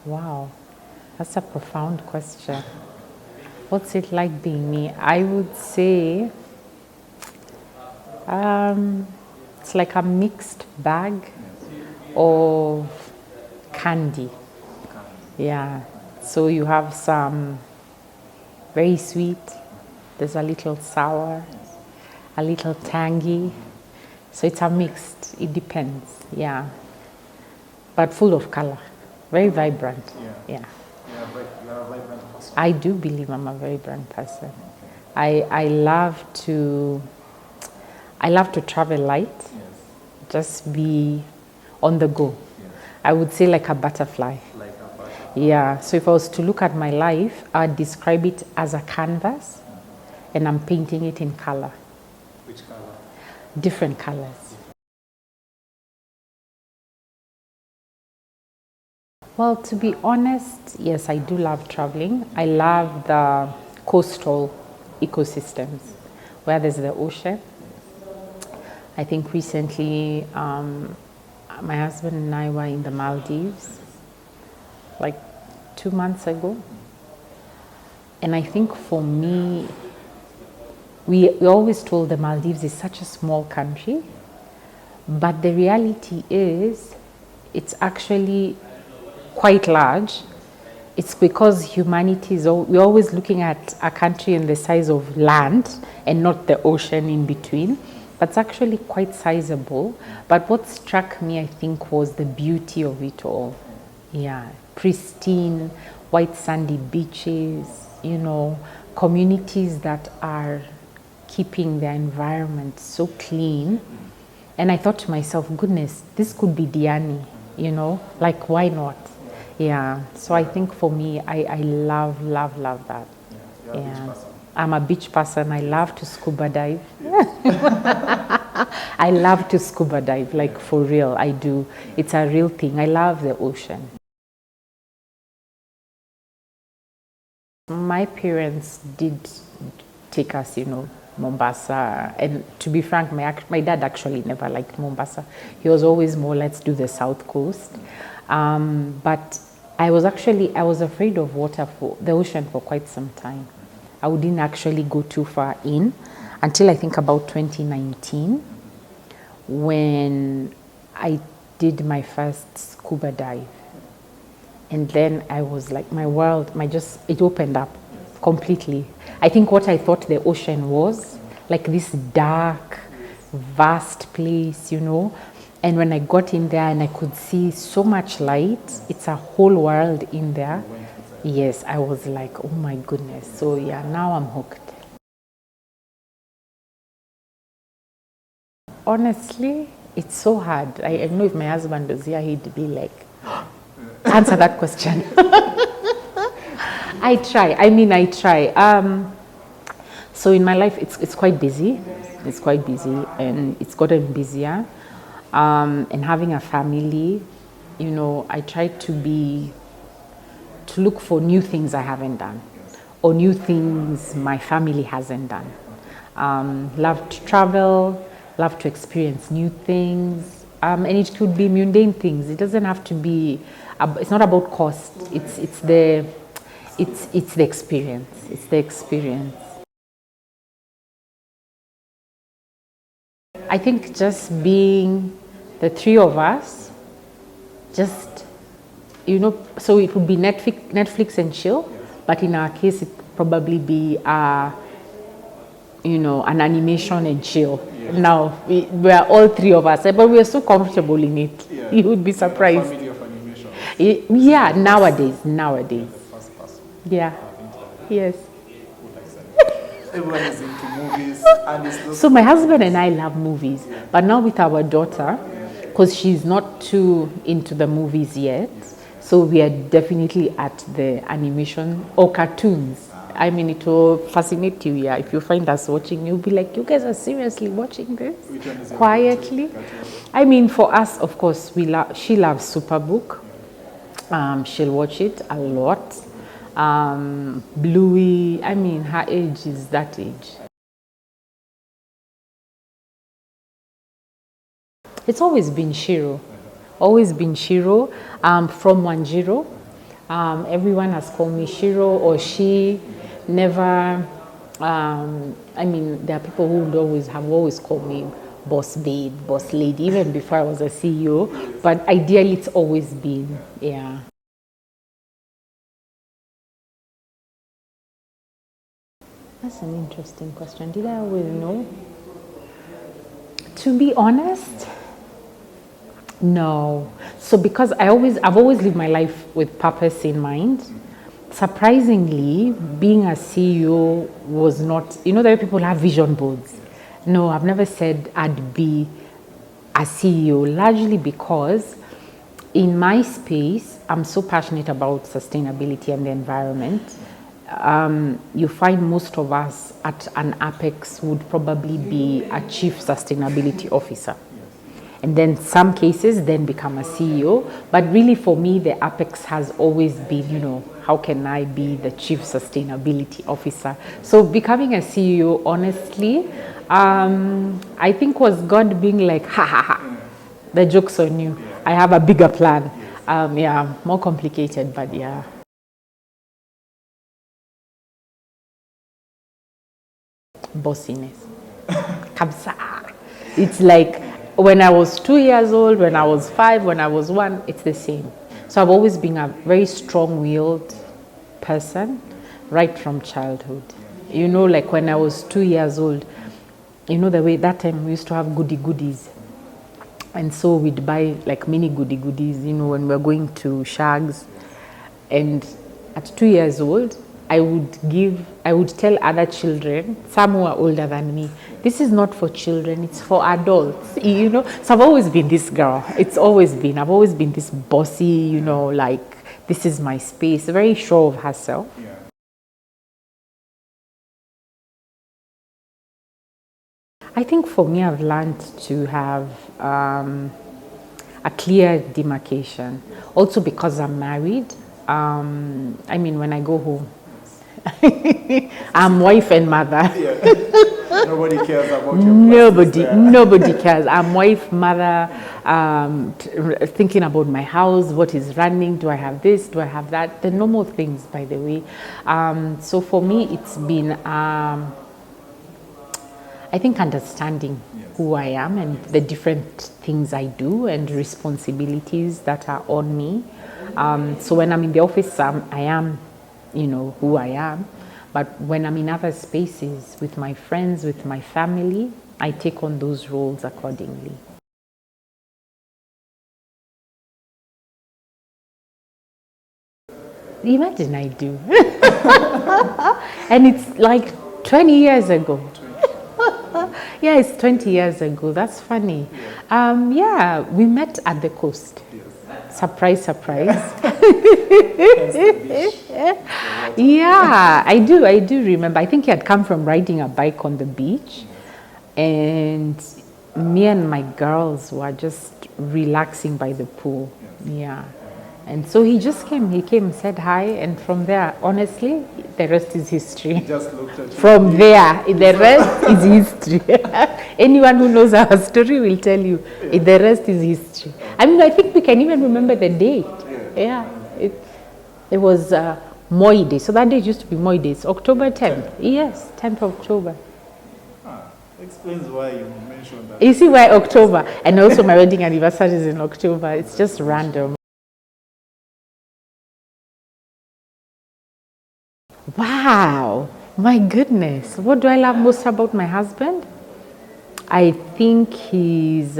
Wow, that's a profound question. What's it like being me? I would say it's like a mixed bag of candy. Yeah. So you have some very sweet, there's a little sour, a little tangy. So it's a mixed, it depends. Yeah. But full of color, very vibrant. Yeah. You're a vibrant person. I do believe I'm a very vibrant person. I love to travel light, just be on the go. I would say like a butterfly. Like a butterfly. Yeah, so if I was to look at my life, I'd describe it as a canvas and I'm painting it in color. Which color? Different colors. Well, to be honest, yes, I do love traveling. I love the coastal ecosystems where there's the ocean. I think recently my husband and I were in the Maldives like 2 months ago. And I think for me, we always told the Maldives is such a small country, but the reality is it's actually quite large. It's because humanity is, we're always looking at a country in the size of land and not the ocean in between. But it's actually quite sizable. But what struck me, I think, was the beauty of it all. Yeah, pristine, white sandy beaches, communities that are keeping their environment so clean. And I thought to myself, goodness, this could be Diani, like why not? Yeah, so I think for me, I love that. You're a beach person. I'm a beach person. I love to scuba dive. I love to scuba dive, like for real, I do. It's a real thing. I love the ocean. My parents did take us, Mombasa. And to be frank, my dad actually never liked Mombasa. He was always more, let's do the south coast. But I was afraid of the ocean for quite some time. I wouldn't actually go too far in until I think about 2019 when I did my first scuba dive. And then I was like, my world, it opened up completely. I think what I thought the ocean was, like this dark, vast place, And when I got in there and I could see so much light, it's a whole world in there. Yes, I was like, oh my goodness. So yeah, now I'm hooked. Honestly, it's so hard. I know if my husband was here, he'd be like, answer that question. I try. So in my life, it's quite busy. It's quite busy and it's gotten busier. And having a family, I try to look for new things I haven't done or new things my family hasn't done. Love to travel, love to experience new things. And it could be mundane things. It doesn't have to be, it's not about cost. It's the experience. It's the experience. I think just being the three of us, just, so it would be Netflix and chill, but in our case, it would probably be, an animation and chill. Now, we are all three of us, but we are so comfortable in it. Yeah. You would be surprised. Family of animation. Yeah, nowadays. First person. Yeah, yes. Everyone is into movies and it's So my husband and I love movies, but now with our daughter, because she's not too into the movies yet, so we are definitely at the animation or cartoons. I mean, it will fascinate you, yeah. If you find us watching, you'll be like, you guys are seriously watching this? Quietly? I mean, for us, of course, she loves Superbook. She'll watch it a lot. Bluey, I mean, her age is that age. It's always been Shiro. From 1-0. Everyone has called me Shiro or she. Never. I mean, there are people who would always called me boss babe, boss lady, even before I was a CEO. But ideally, it's always been, yeah. That's an interesting question. Did I always know? To be honest, no. So because I've always lived my life with purpose in mind. Surprisingly, being a CEO was not, there are people who have vision boards. No, I've never said I'd be a CEO, largely because in my space, I'm so passionate about sustainability and the environment. You find most of us at an apex would probably be a chief sustainability officer. And then some cases then become a CEO. But really for me, the apex has always been, how can I be the chief sustainability officer? So becoming a CEO, honestly, I think was God being like, ha ha ha, the joke's on you. I have a bigger plan. Yeah, more complicated, but yeah. Bossiness. Kabsa. It's like when I was 2 years old, when I was 5, when I was 1, it's the same. So I've always been a very strong-willed person right from childhood. Like when I was 2 years old, the way that time we used to have goodies. And so we'd buy like mini goodies, when we're going to shags. And at 2 years old, I would tell other children, some who are older than me, this is not for children, it's for adults, So I've always been this girl. I've always been this bossy, like this is my space, very sure of herself. Yeah. I think for me, I've learned to have a clear demarcation. Also because I'm married, when I go home, I'm wife and mother. Yeah. Nobody cares about your Nobody cares. I'm wife, mother, thinking about my house, what is running, do I have this, do I have that? The normal things, by the way. So for me, it's been, I think, understanding who I am and the different things I do and responsibilities that are on me. So when I'm in the office, I am, who I am. But when I'm in other spaces with my friends, with my family, I take on those roles accordingly. Imagine I do. And it's like 20 years ago. Yeah, it's 20 years ago. That's funny. Yeah, we met at the coast. Surprise. Yeah, I do remember. I think he had come from riding a bike on the beach, and me and my girls were just relaxing by the pool. Yeah. And so he came, said hi, and from there, honestly, the rest is history. He just looked at you. From there, the rest is history. Anyone who knows our story will tell you, the rest is history. I think we can even remember the date. Yeah. It was Moi Day. So that day used to be Moi Day. It's October 10th. Yes, 10th of October. Explains why you mentioned that. You see why October? And also my wedding anniversary is in October. It's just random. Wow, my goodness. What do I love most about my husband? I think he's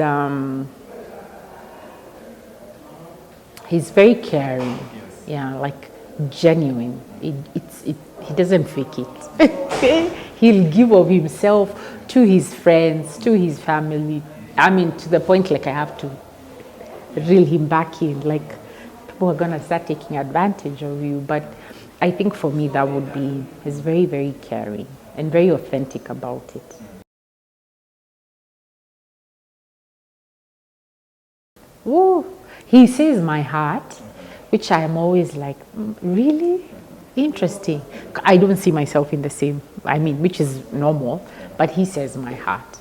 very caring. Yeah, like genuine. He doesn't fake it. He'll give of himself to his friends, to his family. To the point like I have to reel him back in. Like people are gonna start taking advantage of you, but I think for me that would be, he's very, very caring and very authentic about it. Ooh, he says my heart, which I am always like, really? Interesting. I don't see myself in the same, which is normal, but he says my heart.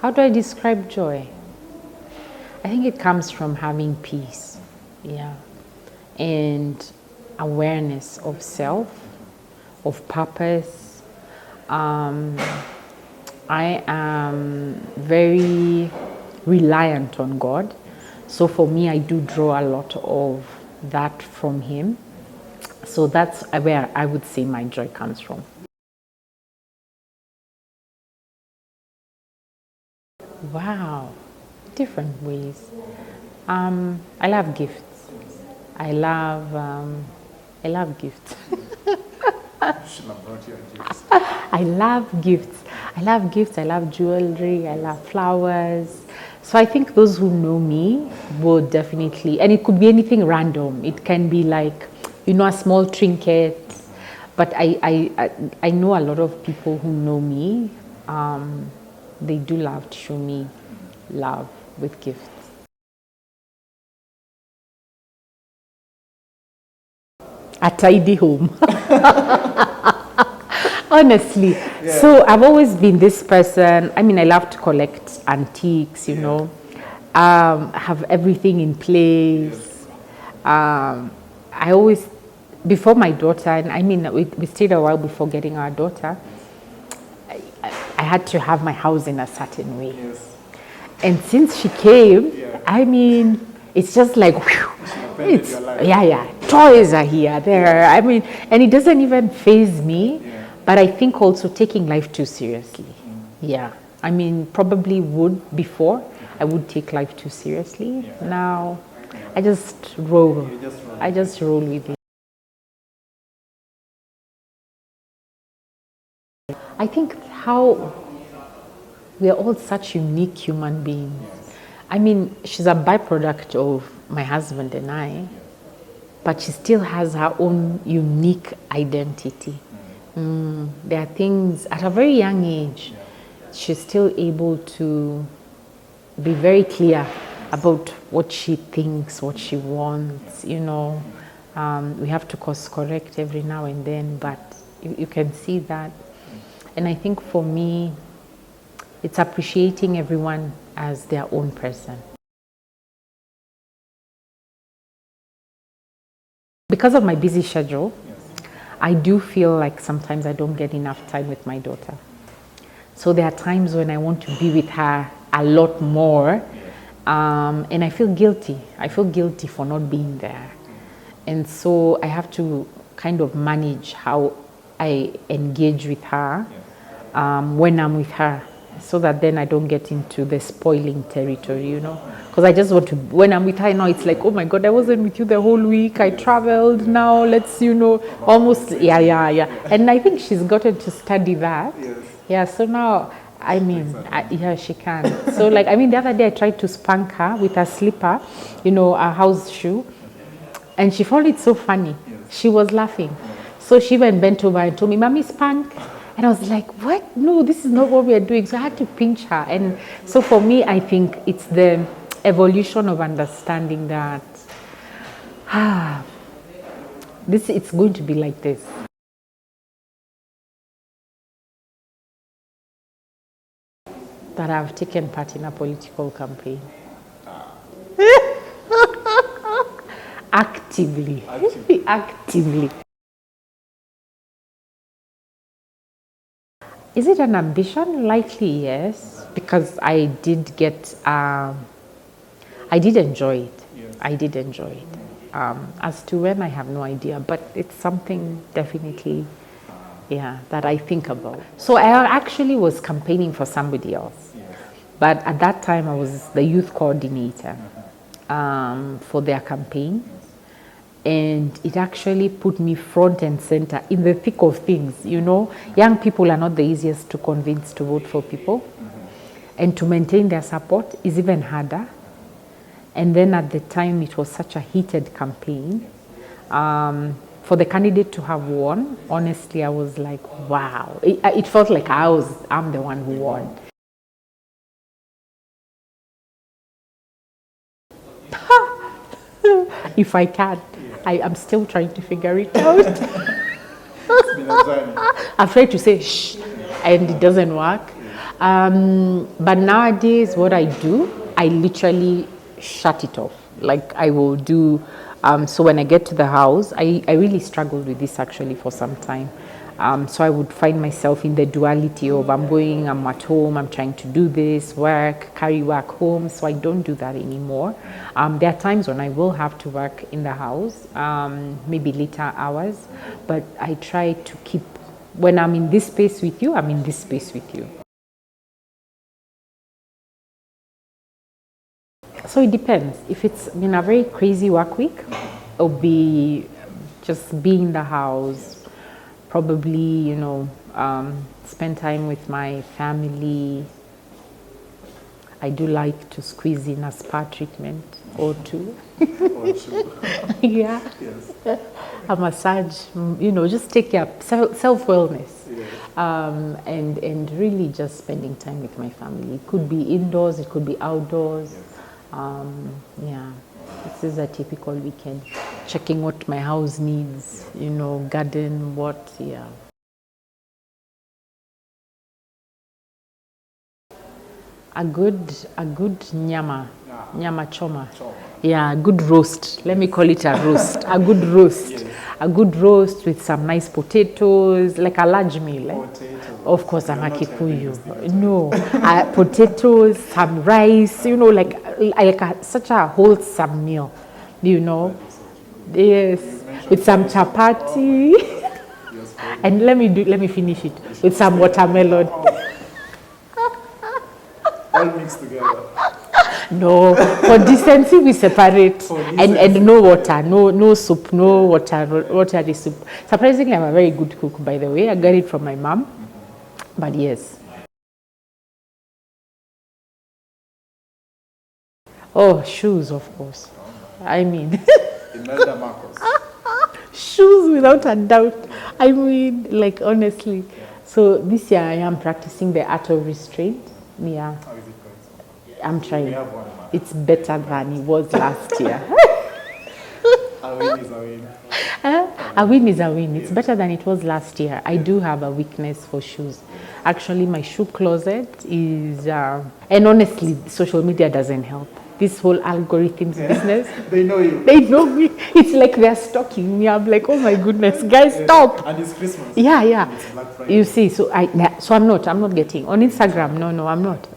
How do I describe joy? I think it comes from having peace, yeah, and awareness of self, of purpose. I am very reliant on God. So for me, I do draw a lot of that from Him. So that's where I would say my joy comes from. Wow, different ways. I love gifts. I love gifts. Sheila brought you a gift. I love gifts. I love gifts. I love jewelry. I love flowers. So I think those who know me will definitely, and it could be anything random. It can be like, a small trinket. But I know a lot of people who know me. They do love to show me love with gifts. A tidy home. Honestly. Yeah. So I've always been this person. I mean, I love to collect antiques, have everything in place. I always, before my daughter, and I mean, we stayed a while before getting our daughter, I had to have my house in a certain way. Yes. And since she came, Yeah. I mean, it's just like, whew, It's your life. yeah, toys are here, there. I mean, and it doesn't even faze me. Yeah. But I think also taking life too seriously. Yeah. I mean, probably would before. I would take life too seriously. Yeah. Now, I just roll. You just roll. I just roll with it. I think how we are all such unique human beings. I mean, she's a byproduct of my husband and I, but she still has her own unique identity. There are things at a very young age, she's still able to be very clear about what she thinks, what she wants, We have to course correct every now and then, but you can see that. And I think for me, it's appreciating everyone as their own person. Because of my busy schedule, I do feel like sometimes I don't get enough time with my daughter. So there are times when I want to be with her a lot more, and I feel guilty. I feel guilty for not being there. And so I have to kind of manage how I engage with her when I'm with her, so that then I don't get into the spoiling territory, Because I just want to, when I'm with her now, it's like, oh my God, I wasn't with you the whole week. I traveled. Now let's, almost, yeah. And I think she's gotten to study that. Yes. Yeah, so now, I mean, she can. So the other day I tried to spank her with a slipper, a house shoe. And she found it so funny. She was laughing. So she even bent over and told me, Mommy, spank. And I was like, what? No, this is not what we are doing. So I had to pinch her. And so for me, I think it's the evolution of understanding that it's going to be like this. That I've taken part in a political campaign. Actively. Is it an ambition? Likely, yes, because I did enjoy it. Yes. I did enjoy it. As to when, I have no idea, but it's something definitely, that I think about. So I actually was campaigning for somebody else, but at that time I was the youth coordinator for their campaign. And it actually put me front and center in the thick of things, Young people are not the easiest to convince to vote for people. And to maintain their support is even harder. And then at the time, it was such a heated campaign. For the candidate to have won, honestly, I was like, wow. It felt like I'm the one who won. If I can. I'm still trying to figure it out. It's been a journey. I've tried to say shh, and it doesn't work. But nowadays, what I do, I literally shut it off. Like I will do, so when I get to the house, I really struggled with this actually for some time. So I would find myself in the duality of I'm at home, I'm trying to do this, work, carry work home. So I don't do that anymore. There are times when I will have to work in the house, maybe later hours, but I try to keep, when I'm in this space with you, I'm in this space with you. So it depends. If it's been a very crazy work week, it'll be just be in the house, probably, spend time with my family. I do like to squeeze in a spa treatment or two. Yeah. Yes. A massage, just take care of self-wellness. Yes. And really just spending time with my family. It could be indoors, it could be outdoors. Yes. Yeah, this is a typical weekend. Checking what my house needs, garden, what, yeah. A good nyama choma. Yeah, a good roast. Let me call it a roast. A good roast. Yes. A good roast with some nice potatoes, like a large meal. Potatoes. Of course, I'm a Kikuyu. No, potatoes, some rice. Such a wholesome meal. Yes, with some chapati. And let me finish it with some watermelon. All mixed together. No, for decency we separate, and no water, no soup, no watery soup. Surprisingly, I'm a very good cook, by the way. I got it from my mom, but yes. Oh, shoes, of course. I mean, Imelda Marcos. shoes without a doubt. I mean, like honestly. So this year I am practicing the art of restraint. Yeah. How is it going? I'm trying. We have one. It's better than it was last year. A win is a win. A win is a win. It's better than it was last year. I do have a weakness for shoes. Actually, my shoe closet is, and honestly, social media doesn't help. This whole algorithms business. They know you. They know me. It's like they're stalking me. I'm like, oh my goodness, guys, stop. And it's Christmas. Yeah, yeah. It's Black Friday. You see, so I'm not getting on Instagram. No, I'm not.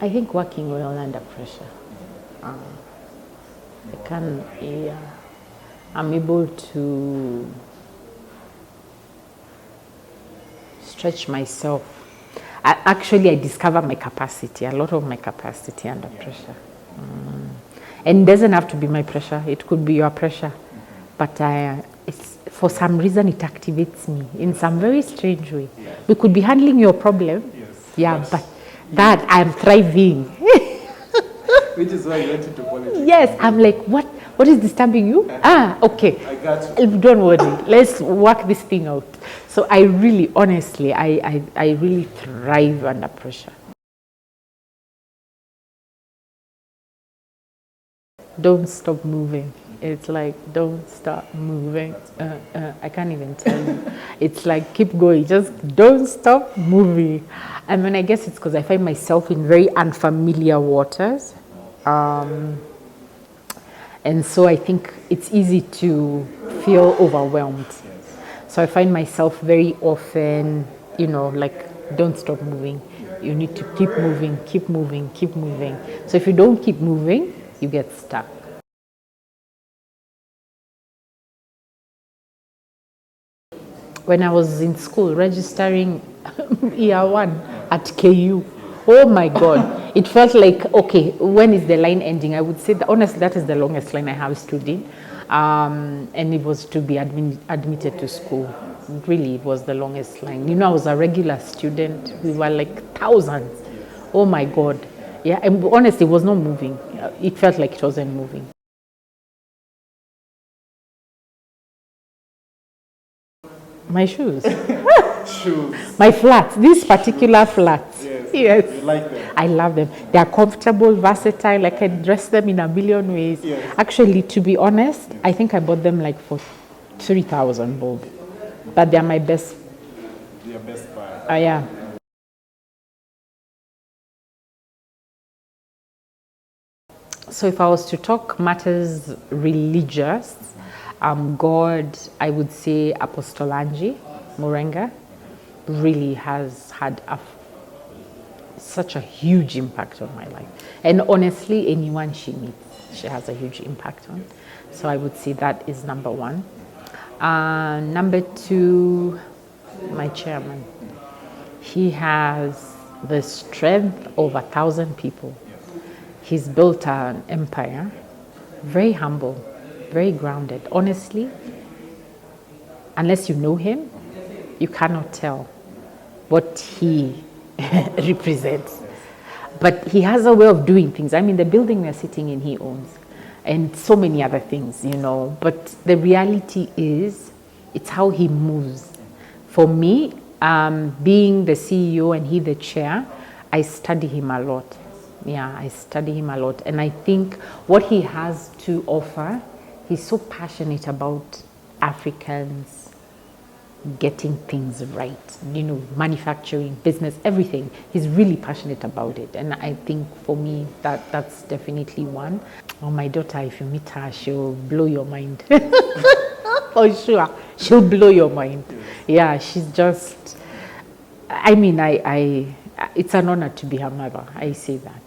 I think working well under pressure. I'm able to stretch myself. I discover my capacity, a lot of my capacity under pressure. And it doesn't have to be my pressure, it could be your pressure. But it's, for some reason, it activates me in some very strange way. We could be handling your problem, but that I'm thriving. Which is why you went into politics. Yes, I'm like, what is disturbing you? Okay. I got you. Don't worry, let's work this thing out. So I really, honestly, I really thrive under pressure. Don't stop moving. It's like, don't stop moving. I can't even tell you. It's like, keep going, just don't stop moving. I mean, I guess it's because I find myself in very unfamiliar waters. And so I think it's easy to feel overwhelmed. So I find myself very often, like, don't stop moving. You need to keep moving, keep moving, keep moving. So if you don't keep moving, you get stuck. When I was in school registering year 1 at KU, oh my God, it felt like, okay, when is the line ending? I would say that honestly, that is the longest line I have stood in. And it was to be admitted to school. Really, it was the longest line. I was a regular student. We were like thousands. Oh my God. Yeah, and honestly, it was not moving. It felt like it wasn't moving. My shoes. Shoes. My flats, these particular flats. Yes. You like them? I love them. They are comfortable, versatile. I can dress them in a million ways. Yes. Actually, to be honest, I think I bought them like for 3,000 bob. But they are my best. Your best buy. Yeah. So if I was to talk matters religious, God, I would say Apostle Angie Morenga really has had such a huge impact on my life. And honestly, anyone she meets, she has a huge impact on. So I would say that is number one. Number two, my chairman. He has the strength of 1,000 people. He's built an empire, very humble, very grounded. Honestly, unless you know him, you cannot tell what he represents. But he has a way of doing things. I mean, the building we're sitting in, he owns, and so many other things, you know. But the reality is, it's how he moves. For me, being the CEO and he the chair, I study him a lot. Yeah, I study him a lot. And I think what he has to offer, he's so passionate about Africans getting things right, you know, manufacturing, business, everything. He's really passionate about it. And I think for me, that's definitely one. Oh, my daughter, if you meet her, she'll blow your mind. For sure. She'll blow your mind. Yeah, she's just, I mean, it's an honor to be her mother. I say that.